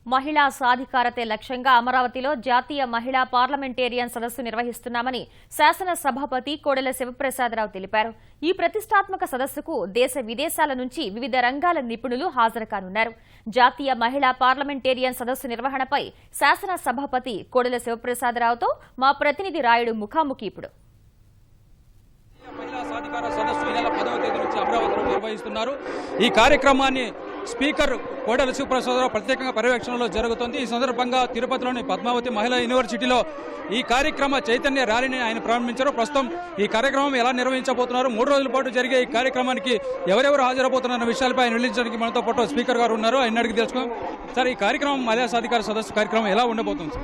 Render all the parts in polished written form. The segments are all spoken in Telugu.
మహిళా సాధికారతే లక్ష్యంగా అమరావతిలో జాతీయ మహిళా పార్లమెంటేరియన్ సదస్సు నిర్వహిస్తున్నామని శాసన సభాపతి కోడెల శివప్రసాదరావు తెలిపారు. ఈ ప్రతిష్టాత్మక సదస్సుకు దేశ విదేశాల నుంచి వివిధ రంగాల నిపుణులు హాజరు కానున్నారు. జాతీయ మహిళా పార్లమెంటేరియన్ సదస్సు నిర్వహణపై శాసన సభాపతి కోడెల శివప్రసాదరావుతో మా ప్రతినిధి రాయుడు ముఖాముఖి ఇప్పుడు. మహిళా సాధికార సదస్సు ఈ నెల 10వ తేదీ నుంచి అమరావతిలో నిర్వహిస్తున్నారు. ఈ కార్యక్రమాన్ని స్పీకర్ కోడెల శివప్రసాదరావు ప్రత్యేకంగా పర్యవేక్షణలో జరుగుతోంది. ఈ సందర్భంగా తిరుపతిలోని పద్మావతి మహిళా యూనివర్సిటీలో ఈ కార్యక్రమ చైతన్య ర్యాలీని ఆయన ప్రారంభించారు. ప్రస్తుతం ఈ కార్యక్రమం ఎలా నిర్వహించబోతున్నారు, 3 రోజుల పాటు జరిగే ఈ కార్యక్రమానికి ఎవరెవరు హాజరబోతున్న విషయాలపై ఆయన వెల్లడించడానికి మనతో పాటు స్పీకర్ గారు ఉన్నారు. ఆయన అడిగి తెలుసుకున్నాం. సార్, ఈ కార్యక్రమం మహిళా సాధికార సదస్సు కార్యక్రమం ఎలా ఉండబోతుంది?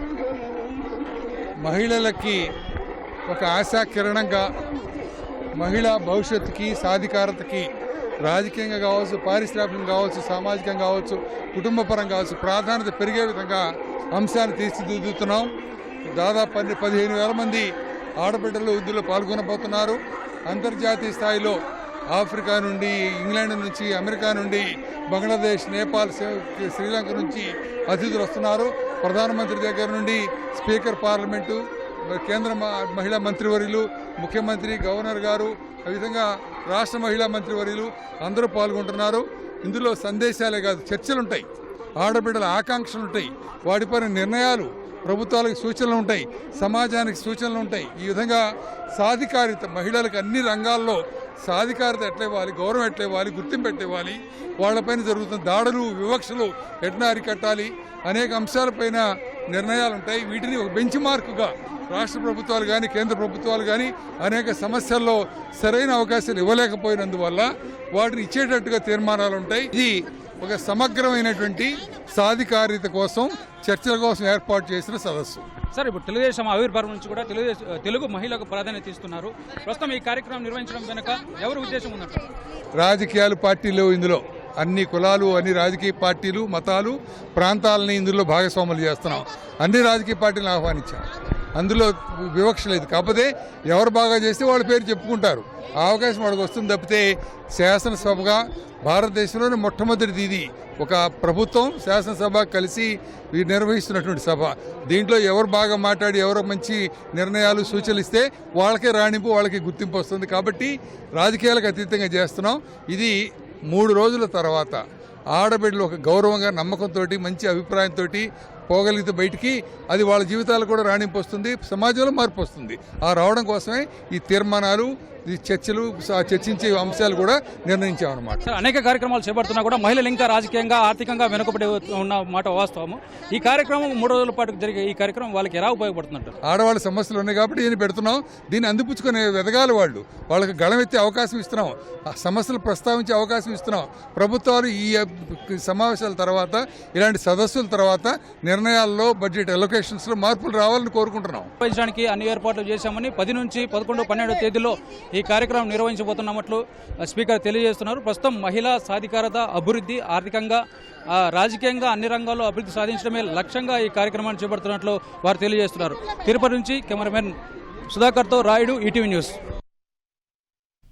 మహిళలకి ఒక ఆశా కిరణంగా, మహిళా భవిష్యత్తుకి, సాధికారతకి రాజకీయంగా కావచ్చు, పారిశ్రామికంగా కావచ్చు, సామాజికంగా కావచ్చు, కుటుంబపరంగా కావచ్చు ప్రాధాన్యత పెరిగే విధంగా అంశాన్ని తీర్చిదిద్దుతున్నాం. దాదాపు 15,000 మంది ఆడబిడ్డలు ఇందులో పాల్గొనబోతున్నారు. అంతర్జాతీయ స్థాయిలో ఆఫ్రికా నుండి, ఇంగ్లాండ్ నుంచి, అమెరికా నుండి, బంగ్లాదేశ్, నేపాల్, శ్రీలంక నుంచి అతిథులు వస్తున్నారు. ప్రధానమంత్రి దగ్గర నుండి స్పీకర్ పార్లమెంటు, కేంద్ర మహిళా మంత్రివర్యులు, ముఖ్యమంత్రి, గవర్నర్ గారు, ఆ విధంగా రాష్ట్ర మహిళా మంత్రివర్యులు అందరూ పాల్గొంటున్నారు. ఇందులో సందేశాలే కాదు, చర్చలు ఉంటాయి, ఆడబిడ్డల ఆకాంక్షలు ఉంటాయి, వాటిపైన నిర్ణయాలు, ప్రభుత్వాలకు సూచనలు ఉంటాయి, సమాజానికి సూచనలు ఉంటాయి. ఈ విధంగా సాధికారిత, మహిళలకు అన్ని రంగాల్లో సాధికారత ఎట్లయివ్వాలి, గౌరవం ఎట్లయివ్వాలి, గుర్తింపు ఎట్లయివ్వాలి, వాళ్లపైన జరుగుతున్న దాడులు, వివక్షలు ఎట్లా అరికట్టాలి, అనేక అంశాలపైన నిర్ణయాలు ఉంటాయి. వీటిని ఒక బెంచ్ మార్కుగా రాష్ట్ర ప్రభుత్వాలు కానీ, కేంద్ర ప్రభుత్వాలు కానీ అనేక సమస్యల్లో సరైన అవకాశాలు ఇవ్వలేకపోయినందువల్ల వాటిని ఇచ్చేటట్టుగా తీర్మానాలు ఉంటాయి. ఇది ఒక సమగ్రమైనటువంటి సాధికారిత కోసం, చర్చల కోసం ఏర్పాటు చేసిన సదస్సు. సార్, ఇప్పుడు తెలుగుదేశం ఆవిర్భావం నుంచి కూడా తెలుగు మహిళలకు ప్రాధాన్యత ఇస్తున్నారు. ప్రస్తుతం ఈ కార్యక్రమం నిర్వహించడం వెనుక ఎవరి ఉద్దేశం ఉందంటారు? రాజకీయాలు, పార్టీలు, ఇందులో అన్ని కులాలు, అన్ని రాజకీయ పార్టీలు, మతాలు, ప్రాంతాలని ఇందులో భాగస్వాములు చేస్తున్నాం. అన్ని రాజకీయ పార్టీలను ఆహ్వానించాం. అందులో వివక్ష లేదు. కాకపోతే ఎవరు బాగా చేస్తే వాళ్ళ పేరు చెప్పుకుంటారు. ఆ అవకాశం వాళ్ళకి వస్తుంది తప్పితే శాసనసభగా భారతదేశంలోనే మొట్టమొదటిది ఇది. ఒక ప్రభుత్వం, శాసనసభ కలిసి నిర్వహిస్తున్నటువంటి సభ. దీంట్లో ఎవరు బాగా మాట్లాడి, ఎవరు మంచి నిర్ణయాలు, సూచనలు ఇస్తే వాళ్ళకే రాణింపు, వాళ్ళకి గుర్తింపు వస్తుంది. కాబట్టి రాజకీయాలకు అతీతంగా చేస్తున్నాం. ఇది 3 రోజుల తర్వాత ఆడబిడ్డలు ఒక గౌరవంగా, నమ్మకంతో, మంచి అభిప్రాయంతో పోగలిగితే బయటికి అది వాళ్ళ జీవితాలు కూడా రాణింపు వస్తుంది, సమాజంలో మార్పు వస్తుంది. ఆ రావడం కోసమే ఈ తీర్మానాలు, ఈ చర్చలు, చర్చించే అంశాలు కూడా నిర్ణయించామన్నమాట. అనేక కార్యక్రమాలు చేపడుతున్నా కూడా మహిళలు ఇంకా రాజకీయంగా, ఆర్థికంగా వెనుకబడి ఉన్న మాట వాస్తవము. ఈ కార్యక్రమం 3 రోజుల పాటు జరిగే ఈ కార్యక్రమం వాళ్ళకి ఎలా ఉపయోగపడుతుందంటారు? ఆడవాళ్ళ సమస్యలు ఉన్నాయి కాబట్టి దీన్ని పెడుతున్నాం. దీన్ని అందిపుచ్చుకునే ఎదగాలి, వాళ్ళకి గళమెత్తే అవకాశం ఇస్తున్నాం, సమస్యలు ప్రస్తావించే అవకాశం ఇస్తున్నాం. ప్రభుత్వాలు ఈ సమావేశాల తర్వాత, ఇలాంటి సదస్సుల తర్వాత నిర్ణయాల్లో, బడ్జెట్ అలొకేషన్స్లో మార్పులు రావాలని కోరుకుంటున్నాం. నిర్వహించడానికి అన్ని ఏర్పాట్లు చేశామని 10 నుంచి 11, 12 తేదీలో ఈ కార్యక్రమం నిర్వహించబోతున్నట్లు స్పీకర్ తెలియజేస్తున్నారు. ప్రస్తుతం మహిళా సాధికారత, అభివృద్ధి, ఆర్థికంగా, రాజకీయంగా అన్ని రంగాల్లో అభివృద్ధి సాధించడమే లక్ష్యంగా ఈ కార్యక్రమాన్ని చేపడుతున్నట్లు వారు తెలియజేస్తున్నారు. తిరుపతి నుంచి కెమెరామెన్ సుధాకర్తో రాయుడు, ఈటీవీ న్యూస్.